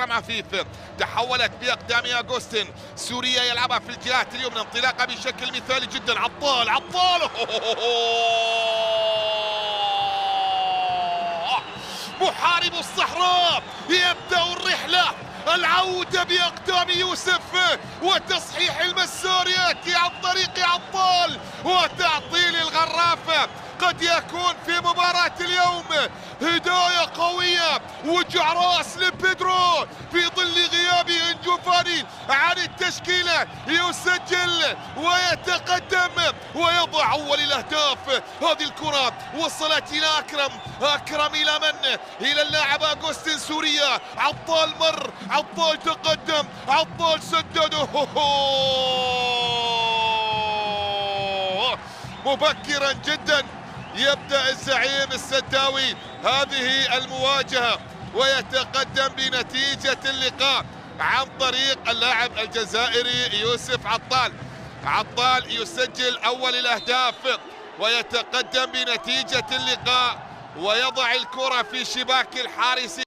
عفيف تحولت باقدام اغوستين. سوريا يلعبها في الجهات اليمنى، انطلاقه بشكل مثالي جدا. عطال محارب الصحراء يبدأ الرحلة، العودة بأقدام يوسف وتصحيح المسار يأتي عن طريق عطال وتعطيل الغرافة. قد يكون في مباراة اليوم هداية قوية وجع راس لبيدرو في ظل غياب انجوفاني عن التشكيلة. يسجل ويتقدم ويضع أول الأهداف. هذه الكرة وصلت إلى أكرم إلى من؟ إلى اللاعب أغوستين. سوريا عطال مر، عطال تقدم، عطال سدد مبكرا جدا. يبدأ الزعيم السداوي هذه المواجهة ويتقدم بنتيجة اللقاء عن طريق اللاعب الجزائري يوسف عطال. عطال يسجل أول الأهداف ويتقدم بنتيجة اللقاء ويضع الكرة في شباك الحارس.